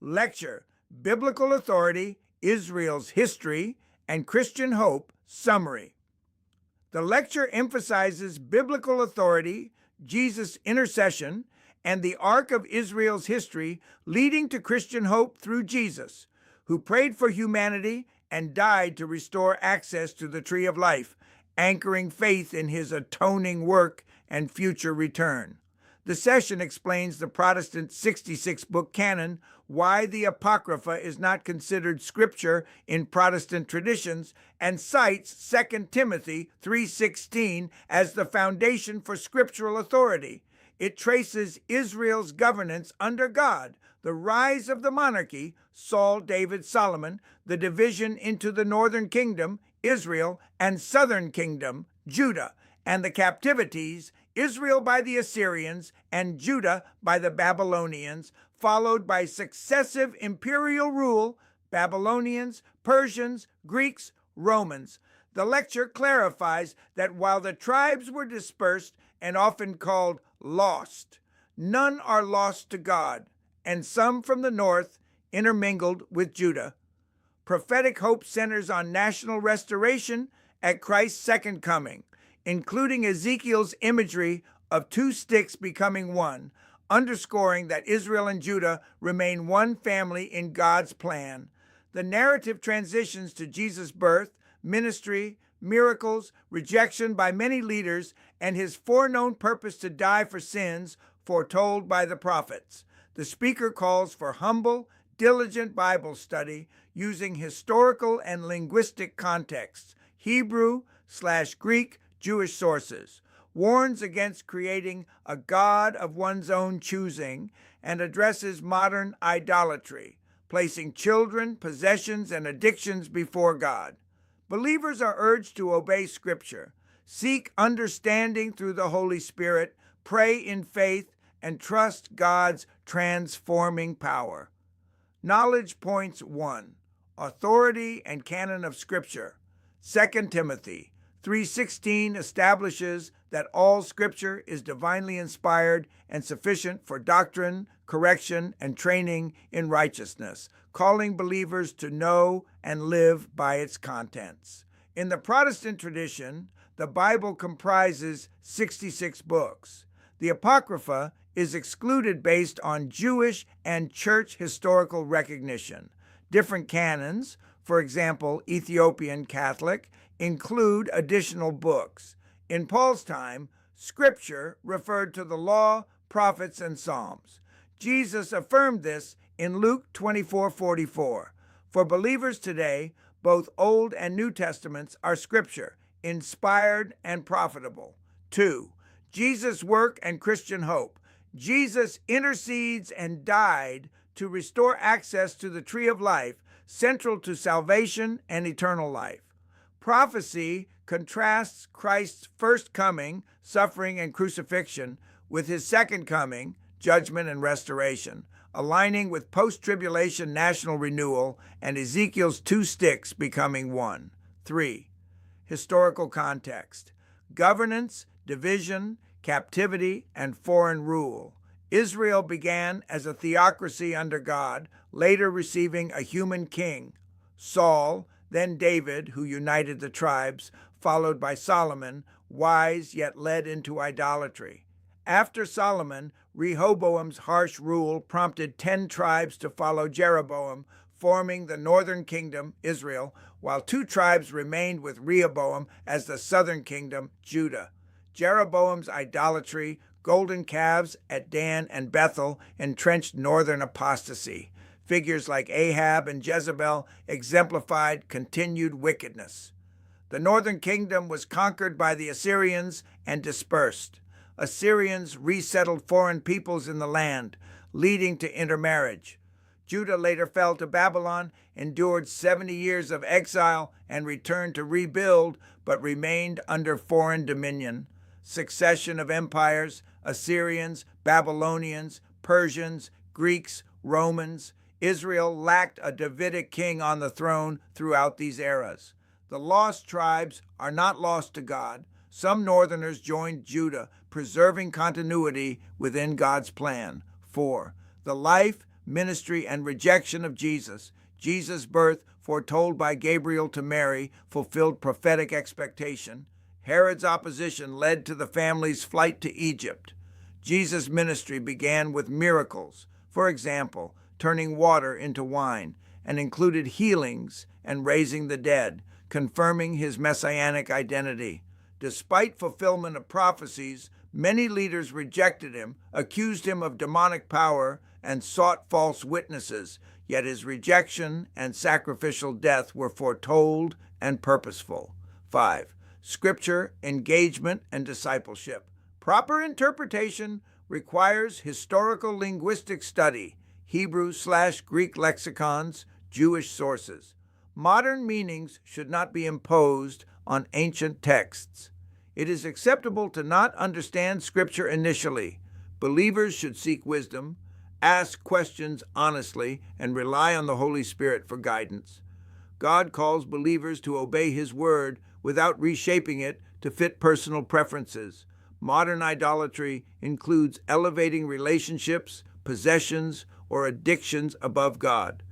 Lecture: Biblical Authority, Israel's History, and Christian Hope Summary. The lecture emphasizes biblical authority, Jesus' intercession, and the arc of Israel's history leading to Christian hope through Jesus, who prayed for humanity and died to restore access to the tree of life, anchoring faith in his atoning work and future return. The session explains the Protestant 66-book canon, why the Apocrypha is not considered scripture in Protestant traditions, and cites 2 Timothy 3:16 as the foundation for scriptural authority. It traces Israel's governance under God, the rise of the monarchy, Saul, David, Solomon, the division into the northern kingdom, Israel, and southern kingdom, Judah, and the captivities, Israel by the Assyrians and Judah by the Babylonians, followed by successive imperial rule, Babylonians, Persians, Greeks, Romans. The lecture clarifies that while the tribes were dispersed and often called lost, none are lost to God, and some from the north intermingled with Judah. Prophetic hope centers on national restoration at Christ's second coming, including Ezekiel's imagery of two sticks becoming one, underscoring that Israel and Judah remain one family in God's plan. The narrative transitions to Jesus' birth, ministry, miracles, rejection by many leaders, and his foreknown purpose to die for sins foretold by the prophets. The speaker calls for humble, diligent Bible study using historical and linguistic contexts, Hebrew/Greek, Jewish sources, warns against creating a God of one's own choosing, and addresses modern idolatry, placing children, possessions, and addictions before God. Believers are urged to obey Scripture, seek understanding through the Holy Spirit, pray in faith, and trust God's transforming power. Knowledge Points 1. Authority and Canon of Scripture. 2 Timothy 3:16 establishes that all Scripture is divinely inspired and sufficient for doctrine, correction, and training in righteousness, calling believers to know and live by its contents. In the Protestant tradition, the Bible comprises 66 books. The Apocrypha is excluded based on Jewish and church historical recognition. Different canons, for example, Ethiopian Catholic, include additional books. In Paul's time, Scripture referred to the law, prophets, and Psalms. Jesus affirmed this in Luke 24:44. For believers today, both Old and New Testaments are Scripture, inspired and profitable. 2. Jesus' work and Christian hope. Jesus intercedes and died to restore access to the tree of life, central to salvation and eternal life. Prophecy contrasts Christ's first coming, suffering, and crucifixion with his second coming, judgment and restoration, aligning with post-tribulation national renewal and Ezekiel's two sticks becoming one. 3. Historical context. Governance, division, captivity, and foreign rule. Israel began as a theocracy under God, later receiving a human king, Saul, then David, who united the tribes, followed by Solomon, wise yet led into idolatry. After Solomon, Rehoboam's harsh rule prompted 10 tribes to follow Jeroboam, forming the northern kingdom, Israel, while 2 tribes remained with Rehoboam as the southern kingdom, Judah. Jeroboam's idolatry, golden calves at Dan and Bethel, entrenched northern apostasy. Figures like Ahab and Jezebel exemplified continued wickedness. The northern kingdom was conquered by the Assyrians and dispersed. Assyrians resettled foreign peoples in the land, leading to intermarriage. Judah later fell to Babylon, endured 70 years of exile, and returned to rebuild, but remained under foreign dominion. Succession of empires, Assyrians, Babylonians, Persians, Greeks, Romans. Israel lacked a Davidic king on the throne throughout these eras. The lost tribes are not lost to God. Some northerners joined Judah, preserving continuity within God's plan. 4. The life, ministry, and rejection of Jesus. Jesus' birth, foretold by Gabriel to Mary, fulfilled prophetic expectation. Herod's opposition led to the family's flight to Egypt. Jesus' ministry began with miracles, for example, turning water into wine, and included healings and raising the dead, confirming his messianic identity. Despite fulfillment of prophecies, many leaders rejected him, accused him of demonic power, and sought false witnesses, yet his rejection and sacrificial death were foretold and purposeful. 5. Scripture, engagement, and discipleship. Proper interpretation requires historical linguistic study, Hebrew/Greek lexicons, Jewish sources. Modern meanings should not be imposed on ancient texts. It is acceptable to not understand Scripture initially. Believers should seek wisdom, ask questions honestly, and rely on the Holy Spirit for guidance. God calls believers to obey His Word without reshaping it to fit personal preferences. Modern idolatry includes elevating relationships, possessions, or addictions above God.